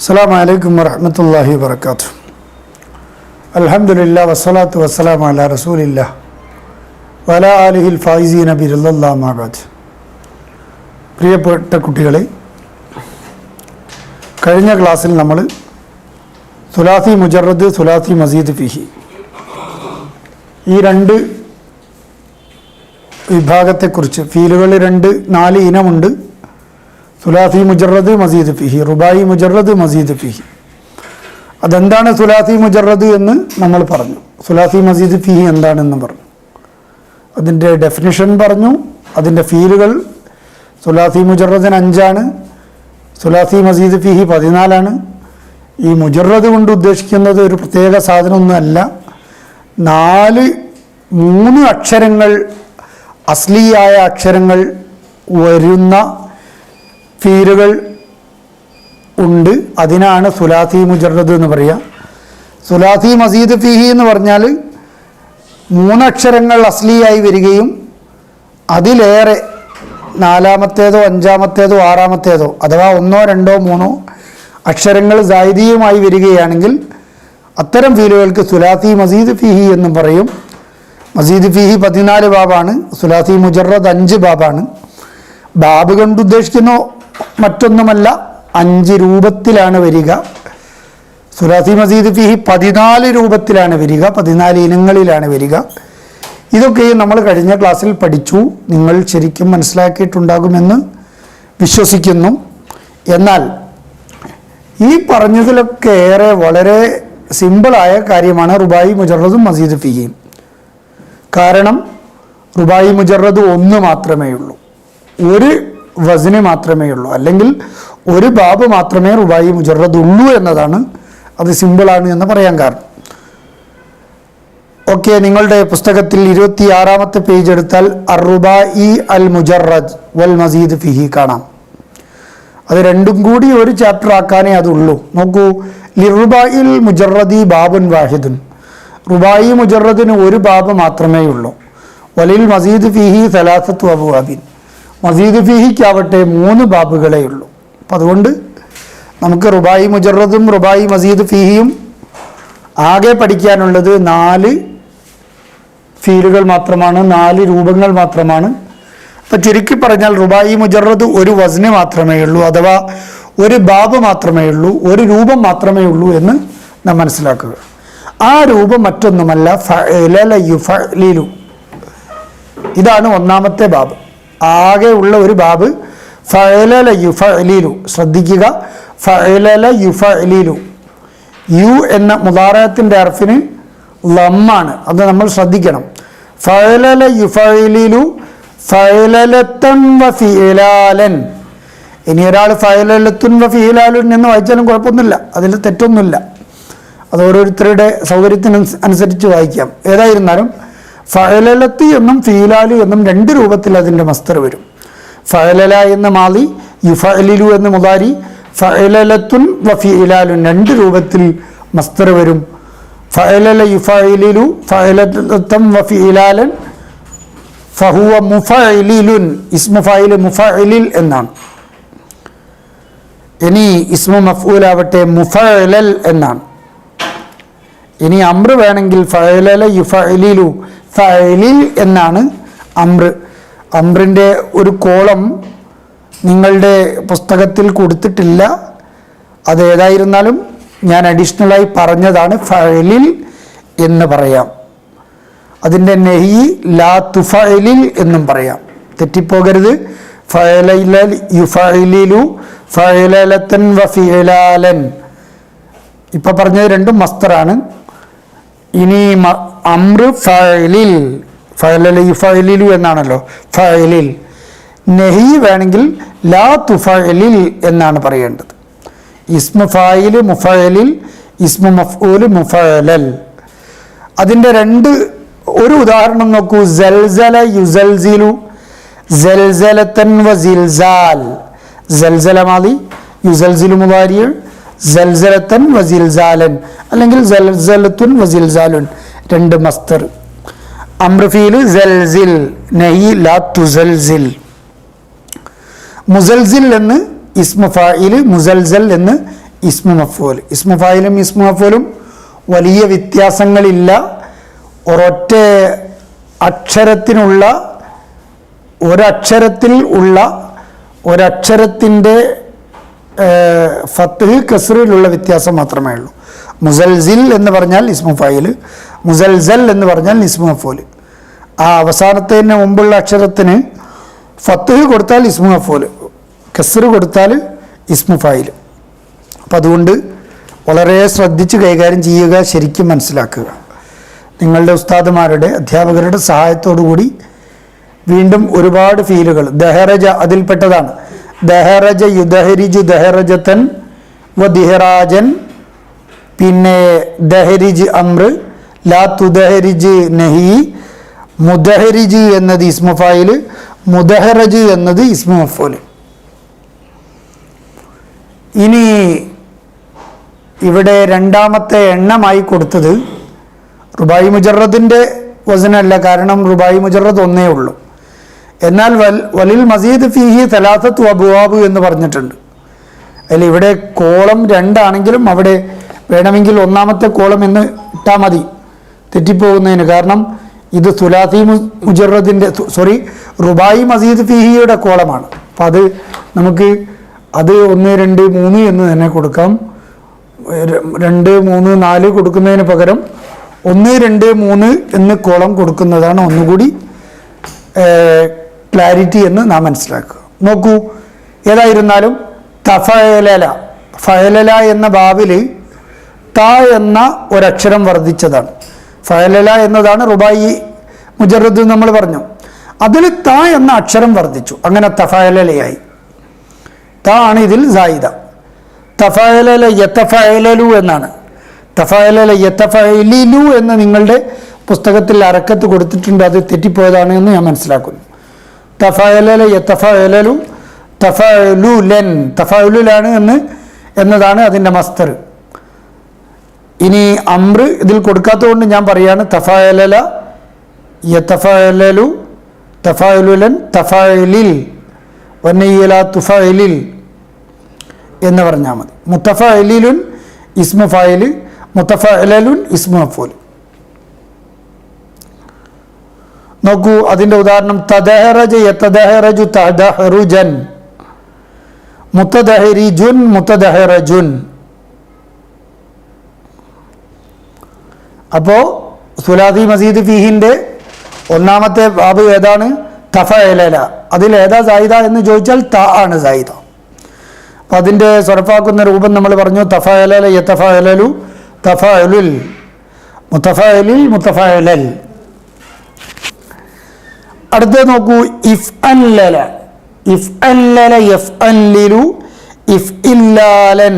അസ്സലാമു അലൈക്കും വറഹ്മത്തുള്ളാഹി വബറകാതുഹു. അൽഹംദുലില്ലാഹി വസ്സലാത്തു വസ്സലാമു അലാ റസൂലില്ലാഹ് വഅലാ ആലിഹിൽ ഫായിസീന ബിറളില്ലാഹി മാ ബഅദ്. പ്രിയപ്പെട്ട കുട്ടികളെ, കഴിഞ്ഞ ക്ലാസ്സിൽ നമ്മൾ സുലാസി മുജറദ്, സുലാസി മസീദ് ഫിഹി ഈ രണ്ട് വിഭാഗത്തെക്കുറിച്ച്, ഫീലുകൾ നാല് ഇനമുണ്ട്. സുലാസി മുജറദ്, മസീദ് ഫിഹി, റുബായി മുജറദ്, മസീദ് ഫിഹി. അതെന്താണ് സുലാസി മുജറദ് എന്ന് നമ്മൾ പറഞ്ഞു. സുലാസി മസീദ് ഫിഹി എന്താണെന്ന് പറഞ്ഞു, അതിൻ്റെ ഡെഫിനിഷൻ പറഞ്ഞു, അതിൻ്റെ ഫീലുകൾ. സുലാസി മുജറദിന് 5 സുലാസി മസീദ് ഫിഹി 14. ഈ മുജറദ് കൊണ്ട് ഉദ്ദേശിക്കുന്നത് ഒരു പ്രത്യേക സാധനമൊന്നുമല്ല. 3 അക്ഷരങ്ങൾ, അസ്ലിയായ അക്ഷരങ്ങൾ വരുന്ന ഫീലുകൾ ഉണ്ട്. അതിനാണ് സുലാസി മുജറദ് എന്ന് പറയുക. സുലാസി മസീദ് ഫിഹി എന്ന് പറഞ്ഞാൽ 3 അക്ഷരങ്ങൾ അസ്ലിയായി വരികയും അതിലേറെ 4-മത്തേതോ 5-മത്തേതോ 6-മത്തേതോ അഥവാ 1, 2, 3 അക്ഷരങ്ങൾ സായിദിയുമായി വരികയാണെങ്കിൽ അത്തരം ഫീലുകൾക്ക് സുലാസി മസീദ് ഫിഹി എന്നും പറയും. മസീദ് ഫിഹി 14 ബാബാണ്, സുലാസി മുജറദ് 5 ബാബാണ്. ബാബ് കൊണ്ട് ഉദ്ദേശിക്കുന്ന മറ്റൊന്നുമല്ല, 5 രൂപത്തിലാണ് വരിക. സുലാസി മസീദ് ഫിഹി 14 രൂപത്തിലാണ് വരിക, 14 ഇനങ്ങളിലാണ് വരിക. ഇതൊക്കെയും നമ്മൾ കഴിഞ്ഞ ക്ലാസ്സിൽ പഠിച്ചു. നിങ്ങൾ ശരിക്കും മനസ്സിലാക്കിയിട്ടുണ്ടാകുമെന്ന് വിശ്വസിക്കുന്നു. എന്നാൽ ഈ പറഞ്ഞതിലൊക്കെ ഏറെ വളരെ സിമ്പിളായ കാര്യമാണ് റുബായി മുജറദും മസീദ് ഫിഹിയും. കാരണം റുബായി മുജറദ് 1 മാത്രമേ ഉള്ളൂ, ഒരു വസ്ന് മാത്രമേ ഉള്ളൂ, അല്ലെങ്കിൽ ഒരു ബാബ് മാത്രമേ റുബായി മുജറദ് ഉള്ളൂ എന്നതാണ്. അത് സിമ്പിളാണ് എന്ന് പറയാൻ കാരണം. ഓക്കെ, നിങ്ങളുടെ പുസ്തകത്തിൽ 26-മത്തെ പേജ് എടുത്താൽ അർ-റുബായി അൽ മുജറദ് വൽ മസീദ് ഫിഹി കാണാം. അത് രണ്ടും കൂടി ഒരു ചാപ്റ്റർ ആക്കാനേ അതുള്ളൂ. നോക്കൂ, ലിറുബായിൽ മുജറദി ബാബുൻ വാഹിദുൻ. റുബായി മുജറദിന് ഒരു ബാബ് മാത്രമേ ഉള്ളൂ. വലിൽ മസീദ് ഫിഹി സലാസത്തു അബ്വാബിൻ. മസീദ് ഫിഹിക്കാവട്ടെ 3 ബാബുകളേ ഉള്ളൂ. അപ്പം അതുകൊണ്ട് നമുക്ക് റുബായി മുജറദും റുബായി മസീദ് ഫിഹിയും ആകെ പഠിക്കാനുള്ളത് 4 ഫീലുകൾ മാത്രമാണ്, 4 രൂപങ്ങൾ മാത്രമാണ്. അപ്പം ചുരുക്കി പറഞ്ഞാൽ റുബായി മുജറദ് ഒരു വസ്ന് മാത്രമേ ഉള്ളൂ, അഥവാ ഒരു ബാബ് മാത്രമേ ഉള്ളൂ, ഒരു രൂപം മാത്രമേ ഉള്ളൂ എന്ന് നാം മനസ്സിലാക്കുക. ആ രൂപം മറ്റൊന്നുമല്ല, ഫഅല യുഫഅലിലു. ഇതാണ് 1-മത്തെ ബാബ്. ആകെ ഉള്ള ഒരു ബാബ് ഫഅല യുഫഅലിലു. ശ്രദ്ധിക്കുക, ഫഅല യുഫഅലിലു. യു എന്ന മുദാറഅത്തിന്റെ അർഫിന് ലമ്മാണ്, അത് നമ്മൾ ശ്രദ്ധിക്കണം. ഫഅല യുഫഅലിലു ഫഅലലതൻ വഫിഇലാലൻ. ഇനി ഒരാൾ ഫഅലലത്തുൻ വഫിഇലാലുൻ എന്ന് വായിച്ചാലും കുഴപ്പമൊന്നുമില്ല, അതിൽ തെറ്റൊന്നുമില്ല. അത് ഓരോരുത്തരുടെ സൗകര്യത്തിന് അനുസരിച്ച് വായിക്കാം. ഏതായിരുന്നാലും ഫഅലലത്ത് എന്നും ഫീലാലു എന്നും 2 രൂപത്തിൽ അതിൻ്റെ മസ്തർ വരും. ഫഅലല എന്ന മാളി, യുഫഅലിലു എന്ന മുദാരി, ഫഅലലത്തുൻ വഫിഇലാലുൻ 2 രൂപത്തിൽ മസ്തർ വരും. ഫഅലല യുഫഅലിലു ഫഅലലതൻ വഫിഇലാലൻ ഫഹുവ മുഫഅലിലുൻ. ഇസ്മു ഫായിൽ മുഫഅലിൽ എന്നാണ്. ഇനി ഇസ്മു മഫ്ഊൽ ആവട്ടെ മുഫഅലൽ എന്നാണ്. ഇനി അംർ വേണമെങ്കിൽ ഫഅലല യുഫഅലിലു ഫഅലിൽ എന്നാണ് അംർ. അംറിൻ്റെ ഒരു കോളം നിങ്ങളുടെ പുസ്തകത്തിൽ കൊടുത്തിട്ടില്ല. അത് ഏതായിരുന്നാലും ഞാൻ അഡീഷണലായി പറഞ്ഞതാണ്, ഫഅലിൽ എന്ന് പറയാം. അതിൻ്റെ നെഹി ലാ തുഫഅലിൽ എന്നും പറയാം, തെറ്റിപ്പോകരുത്. ഫഅലല യുഫഅലിലു ഫഅലലതൻ വഫിഇലാലൻ. ഇപ്പം പറഞ്ഞത് 2 മസ്തറാണ്. ഇനി അംർ ഫഅലിൽ, ഫഅലല യുഫഅലിലു എന്നാണല്ലോ, ഫഅലിൽ. നെഹി വേണമെങ്കിൽ ലാ തുഫഅലിൽ എന്നാണ് പറയേണ്ടത്. ഇസ്മു ഫായിൽ മുഫഅലിൽ, ഇസ്മു മഫ്ഊൽ മുഫഅലൽ. അതിൻ്റെ ഒരു ഉദാഹരണം നോക്കൂ. സൽസല യുസൽസിലു സൽസലതൻ വസിൽസാൽ. സൽസല മാദി, യുസൽസിലു മുദാരി, സൽസലതൻ വസിൽസാലൻ അല്ലെങ്കിൽ സൽസലത്തുൻ വസിൽസാലുൻ 2 മസ്തർ. അംർ ഫീൽ സൽസിൽ, നഹി ലാ തുസൽസിൽ. മുസൽസിൽ എന്ന് ഇസ്മു ഫാഇൽ, മുസൽസൽ എന്ന് ഇസ്മു മഫ്ഊൽ. ഇസ്മു ഫായിലും ഇസ്മു മഫ്ഊലും വലിയ വ്യത്യാസങ്ങളില്ല. ഒരൊറ്റ അക്ഷരത്തിനുള്ള ഒരക്ഷരത്തിൻ്റെ ഫത്ഹ് കസ്റിലുള്ള വ്യത്യാസം മാത്രമേ ഉള്ളൂ. മുസൽസിൽ എന്ന് പറഞ്ഞാൽ ഇസ്മു ഫായിൽ, മുസൽസൽ എന്ന് പറഞ്ഞാൽ ഇസ്മു മഫ്ഊൽ. ആ അവസാനത്തിന് മുമ്പുള്ള അക്ഷരത്തിന് ഫത്ഹ് കൊടുത്താൽ ഇസ്മു മഫ്ഊൽ, കസ്റ് കൊടുത്താൽ ഇസ്മു ഫായിൽ. അപ്പം അതുകൊണ്ട് വളരെ ശ്രദ്ധിച്ച് കൈകാര്യം ചെയ്യുക, ശരിക്കും മനസ്സിലാക്കുക. നിങ്ങളുടെ ഉസ്താദുമാരുടെ അധ്യാപകരുടെ സഹായത്തോടു കൂടി വീണ്ടും ഒരുപാട് ഫീലുകൾ, ദഹറജ അതിൽപ്പെട്ടതാണ്. ദഹറജ യുദഹരിജു ദഹറജത്തൻ വ ദിഹറാജൻ, പിന്നെ ദഹരിജ് അമ്ര, ലാ തുദഹരിജ് നഹി, മുദഹരിജ് എന്നത് ഇസ്മു ഫായിൽ, മുദഹറജ് എന്നത് ഇസ്മു മഫ്ഊൽ. ഇനി ഇവിടെ രണ്ടാമത്തെ എണ്ണമായി കൊടുത്തത് റുബായി മുജറദിൻ്റെ വസനല്ല, കാരണം റുബായി മുജറദ് ഒന്നേ ഉള്ളൂ. എന്നാൽ വലിൽ മസീദ് ഫീഹി തലാത്തത്തു അബ്വാബ് എന്ന് പറഞ്ഞിട്ടുണ്ട്. അതിൽ ഇവിടെ കോളം രണ്ടാണെങ്കിലും അവിടെ വേണമെങ്കിൽ ഒന്നാമത്തെ കോളം എന്ന് ഇട്ടാൽ മതി തെറ്റിപ്പോകുന്നതിന്. കാരണം ഇത് സുലാത്തി മുജറദിൻ്റെ റുബായി മസീദ് ഫീഹിയുടെ കോളമാണ്. അപ്പം അത് നമുക്ക് 1 2 3 എന്ന് തന്നെ കൊടുക്കാം. 2 3 4 കൊടുക്കുന്നതിന് പകരം 1 2 3 എന്ന് കോളം കൊടുക്കുന്നതാണ് ഒന്നുകൂടി ക്ലാരിറ്റി എന്ന് നാം മനസ്സിലാക്കുക. നോക്കൂ, ഏതായിരുന്നാലും തഫയലല, ഫയലല എന്ന ബാബിൽ ത എന്ന ഒരക്ഷരം വർദ്ധിച്ചതാണ്. ഫയലല എന്നതാണ് റുബായി മുജറദ് നമ്മൾ പറഞ്ഞു. അതിൽ ത എന്ന അക്ഷരം വർദ്ധിച്ചു, അങ്ങനെ തഫയലലയായി. ത ആണ് ഇതിൽ സായിദ. തഫയലല യതഫയലലു എന്നാണ്. തഫയലല യതഫയലിലു എന്ന് നിങ്ങളുടെ പുസ്തകത്തിൽ അറക്കത്ത് കൊടുത്തിട്ടുണ്ട്, അത് തെറ്റിപ്പോയതാണ് എന്ന് ഞാൻ മനസ്സിലാക്കുന്നു. തഫയലല യതഫയലലു തഫയലുലൻ, തഫയലുലാണ് എന്നതാണ് അതിൻ്റെ മസ്തർ. ഇനി അമ്ര ഇതിൽ കൊടുക്കാത്തതുകൊണ്ട് ഞാൻ പറയാണ് തഫയലല യതഫയലലു തഫയലുലൻ തഫയലിൽ വന്നയ്യല തുഫയലിൽ എന്ന് പറഞ്ഞാൽ മതി. മുത്തഫഅലിലുൻ ഇസ്മു ഫായിൽ, മുത്തഫഅലലുൻ ഇസ്മു മഫ്ഊൽ. നോക്കൂ, അതിൻ്റെ ഉദാഹരണം തദഹറജ യതദഹറജു തദഹറുജൻ, മുതദഹരിജുൻ മുതദഹറജുൻ. അപ്പോൾ സുലാത്തി മസീദ് ഫീഹിൻ്റെ ഒന്നാമത്തെ ബാബ് ഏതാണ്? തഫഅലല. അതിൽ ഏതാ സായിദ എന്ന് ചോദിച്ചാൽ ത ആണ് സായിദ. അപ്പം അതിൻ്റെ സ്വറഫാക്കുന്ന രൂപം നമ്മൾ പറഞ്ഞു. തഫഅലല യതഫഅലലു തഫഅലുൽ, മുതഫഅലിൽ മുതഫഅലൽ. അടുത്ത നോക്കൂ, ഇഫ്അല്ലല, ഇഫ്അല്ലല യഫ്അല്ലിലു ഇഫ്ഇല്ലാലൻ.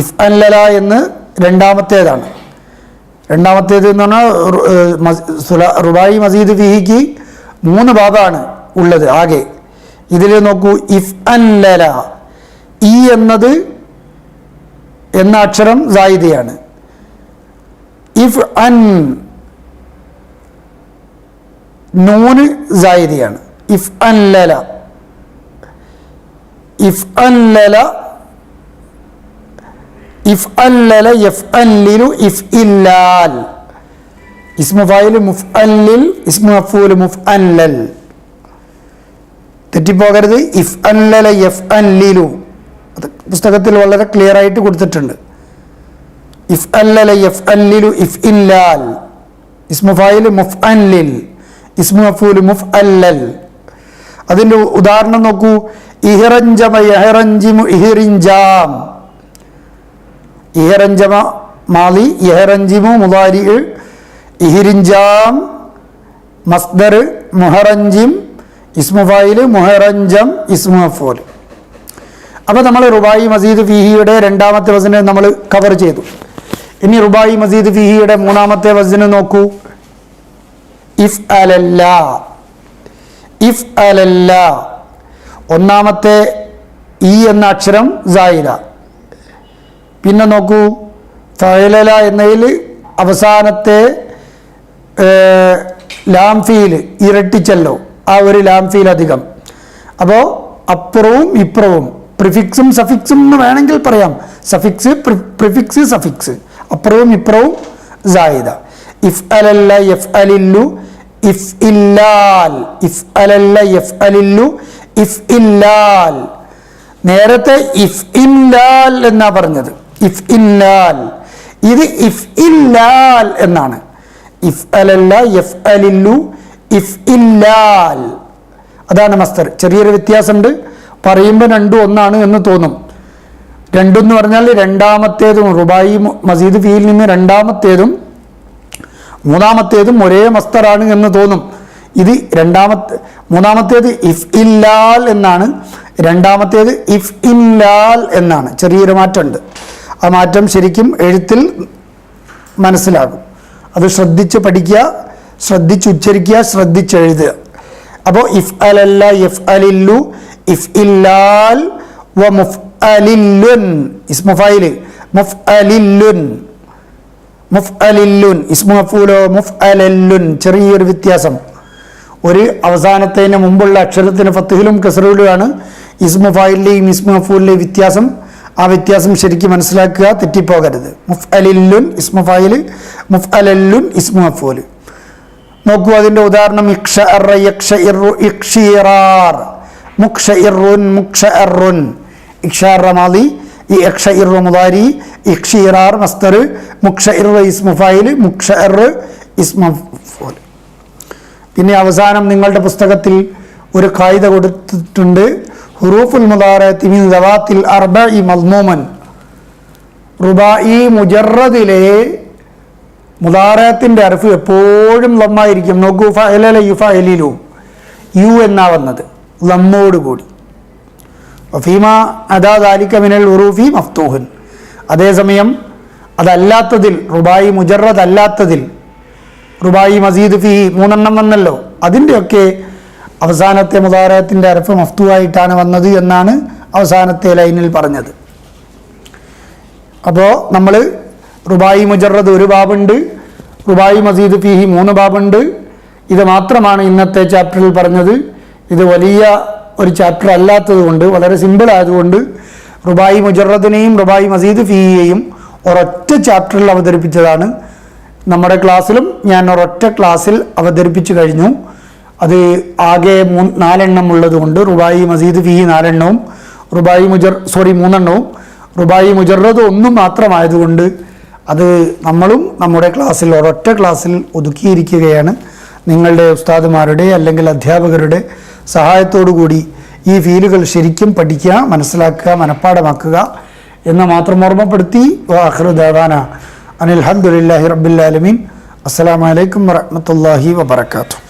ഇഫ്അല്ലല എന്ന് രണ്ടാമത്തേതാണ്. രണ്ടാമത്തേത് എന്ന് പറഞ്ഞാൽ റുബായി മസീദ് ഫീഹിക്ക് 3 ബാബാണ് ഉള്ളത് ആകെ. ഇതിൽ നോക്കൂ, ഇഫ്അല്ലല, ഈ എന്നത് എന്ന അക്ഷരം സായിദയാണ്. ഇഫ് അൻ, നൂന് സായിദയാണ്. ഇഫ്അല്ലല, ഇഫ്അല്ലല ഇഫ്അല്ലല യഫ്അല്ലിലു ഇഫ്ഇല്ലാൽ. ഇസ്മു ഫായിൽ മുഫ്അല്ലിൽ, ഇസ്മു മഫ്ഊൽ മുഫ്അല്ലൽ. തെറ്റിപ്പോകരുത്. ഇഫ്അല്ലല യഫ്അല്ലിലു, അത് പുസ്തകത്തിൽ വളരെ ക്ലിയർ ആയിട്ട് കൊടുത്തിട്ടുണ്ട്. ഇഫ്അല്ലല യഫ്അല്ലിലു ഇഫ്ഇല്ലാൽ, ഇസ്മു ഫായിൽ മുഫ്അല്ലിൽ, ഇസ്മു മഫ്ഊൽ മുഫ്അല്ലൽ. അതിൻ്റെ ഉദാഹരണം നോക്കൂ, ഇഹ്റഞ്ചമ യഹ്റഞ്ചിമു ഇഹ്റിഞ്ചാം. ഇഹ്റഞ്ചമ മാളി, ഇഹ്റഞ്ചിമു മുദാരി, ഇഹ്റിഞ്ചാം മസ്ദർ, മുഹറഞ്ചിം ഇസ്മു ഫായിൽ, മുഹറഞ്ചം ഇസ്മു മഫ്ഊൽ. അപ്പോൾ നമ്മൾ റുബായി മസീദ് ഫീഹിയുടെ രണ്ടാമത്തെ വസന നമ്മൾ കവർ ചെയ്തു. ഇനി റുബായി മസീദ് ഫീഹിയുടെ മൂന്നാമത്തെ വസന നോക്കൂ, ഇഫ്അലല്ല. ഇഫ്അലല്ല, ഒന്നാമത്തെ ഈ എന്ന അക്ഷരം സായിദ. പിന്നെ നോക്കൂ, ഫഅലല എന്നതിൽ അവസാനത്തെ ലാംഫീൽ ഇരട്ടിച്ചല്ലോ, ആ ഒരു ലാംഫീൽ അധികം. അപ്പോൾ അപ്പുറവും ഇപ്പുറവും പ്രിഫിക്സും സഫിക്സും എന്ന് വേണമെങ്കിൽ പറയാം. സഫിക്സ്, പ്രിഫിക്സ്, സഫിക്സ്, അപ്പുറവും ഇപ്പുറവും സായിദ. ഇഫ് അലല്ല യഫ് അലില്ലു ഇഫ് ഇല്ലാൽ, ഇഫ് അലല്ല യഫ് അലില്ലു ഇഫ് ഇല്ലാൽ. നേരത്തെ ഇഫ് ഇല്ലാൽ എന്നാ പറഞ്ഞത്, ഇഫ് ഇല്ലാൽ. ഇത് ഇഫ് ഇല്ലാൽ എന്നാണ്. ഇഫ് അലല്ല യഫ് അലില്ലു ഇഫ് ഇല്ലാൽ, അതാണ് മസ്തർ. ചെറിയൊരു വ്യത്യാസമുണ്ട്, പറയുമ്പോൾ രണ്ടും ഒന്നാണ് എന്ന് തോന്നും. രണ്ടെന്ന് പറഞ്ഞാൽ രണ്ടാമത്തേതും റുബായി മസീദ് ഫീയിൽ നിന്ന് രണ്ടാമത്തേതും മൂന്നാമത്തേതും ഒരേ മസ്തറാണ് എന്ന് തോന്നും. ഇത് മൂന്നാമത്തേത് ഇഫ് ഇല്ലാൽ എന്നാണ്, രണ്ടാമത്തേത് ഇഫ് ഇല്ലാൽ എന്നാണ്. ചെറിയൊരു മാറ്റമുണ്ട്. ആ മാറ്റം ശരിക്കും എഴുത്തിൽ മനസ്സിലാകും. അത് ശ്രദ്ധിച്ച് പഠിക്കുക, ശ്രദ്ധിച്ചുച്ചരിക്കുക, ശ്രദ്ധിച്ചെഴുതുക. അപ്പോൾ ഇഫ് അലല്ല യഫ് അലില്ലു ഇഫ് ഇല്ലാൽ വ മുഫ് അലില്ലുൻ, ഇസ്മു ഫായിൽ മുഫ് അലില്ലുൻ, മുഫ് അലില്ലുൻ. ഇസ്മു മഫൂലോ മുഫ് അലല്ലുൻ. ചെറിയൊരു വ്യത്യാസം. ഒരു അവസാനത്തിന് മുമ്പുള്ള അക്ഷരത്തിന് ഫത്ഹിലും കസ്റിലുമാണ് ഇസ്മു ഫായിലിലെയും ഇസ്മു മഫൂലിലെയും വ്യത്യാസം. ആ വ്യത്യാസം ശരിക്കും മനസ്സിലാക്കുക, തെറ്റിപ്പോകരുത്. മുഫ് അലില്ലുൻ ഇസ്മു ഫായിൽ, മുഫ് അലല്ലുൻ ഇസ്മു മഫൂൽ. നോക്കൂ അതിൻ്റെ ഉദാഹരണം. ഇഖ്ശഅറ യഖ്ശഇറു ഇഖ്ശിറാർ, മുഖ്ശഇറുൻ മുഖ്ശഅറുൻ. ഇഖ്ശഅറ മാദി, ഈ ഇഖ്ശഇറു മുദാരി, ഇഖ്ശിറാർ മസ്ദർ, മുഖ്ശഇറു ഇസ്മു ഫായിൽ, മുഖ്ശഅർ ഇസ്മു മഫൂൽ. പിന്നെ അവസാനം നിങ്ങളുടെ പുസ്തകത്തിൽ ഒരു ഖായിദ കൊടുത്തിട്ടുണ്ട്. ഹുറൂഫുൽ മുദാറഅത്തി മിൻ ദവാത്തിൽ അർബഇ മദ്മൂമൻ. റുബായി മുജറദിലെ മുദാറഅത്തിന്റെ അർഫ് എപ്പോഴും ലമ്മായിരിക്കും. നോക്കൂ, ഫഅലല യുഫഅലിലു, യു എന്നാ വന്നത് ലമ്മോടുകൂടി. വഫീമ അദാ ദാലിക മിനൽ ഉറൂഫി മഫ്തൂഹൻ. അതേസമയം അതല്ലാത്തതിൽ, റുബായി മുജറദ് അല്ലാത്തതിൽ, റുബായി മസീദ് ഫി മൂന്നെണ്ണം വന്നല്ലോ, അതിൻ്റെയൊക്കെ അവസാനത്തെ മുദാറഅത്തിന്റെ അർഫ് മഫ്തൂഹായിട്ടാണ് വന്നത് എന്നാണ് അവസാനത്തെ ലൈനിൽ പറഞ്ഞത്. അപ്പോൾ നമ്മൾ റുബായി മുജറദ് ഒരു ബാബുണ്ട്, റുബായി മസീദ് ഫീഹി 3 ബാബുണ്ട്. ഇത് മാത്രമാണ് ഇന്നത്തെ ചാപ്റ്ററിൽ പറഞ്ഞത്. ഇത് വലിയ ഒരു ചാപ്റ്റർ അല്ലാത്തത് കൊണ്ട്, വളരെ സിമ്പിൾ ആയതുകൊണ്ട് റുബായി മുജറദിനെയും റുബായി മസീദ് ഫീഹിയെയും ഒരൊറ്റ ചാപ്റ്ററിൽ അവതരിപ്പിച്ചതാണ്. നമ്മുടെ ക്ലാസ്സിലും ഞാൻ ഒരൊറ്റ ക്ലാസ്സിൽ അവതരിപ്പിച്ചു കഴിഞ്ഞു. അത് ആകെ 4 എണ്ണം ഉള്ളത് കൊണ്ട് റുബായി മസീദ് ഫീഹി 4 എണ്ണവും, റുബായി 3 എണ്ണവും, റുബായി മുജറദ് 1 മാത്രമായതുകൊണ്ട് അത് നമ്മളും നമ്മുടെ ക്ലാസ്സിൽ ഒരൊറ്റ ക്ലാസ്സിൽ ഒതുക്കിയിരിക്കുകയാണ്. നിങ്ങളുടെ ഉസ്താദുമാരുടെ അല്ലെങ്കിൽ അധ്യാപകരുടെ സഹായത്തോടു കൂടി ഈ ഫീലുകൾ ശരിക്കും പഠിക്കുക, മനസ്സിലാക്കുക, മനഃപ്പാടമാക്കുക എന്ന് മാത്രം ഓർമ്മപ്പെടുത്തി ആഖിറു ദഅവാന അനിൽ ഹംദുലില്ലാഹി റബ്ബിൽ ആലമീൻ. അസ്സലാമു അലൈക്കും വറഹ്മത്തുള്ളാഹി വബറകാതുഹു.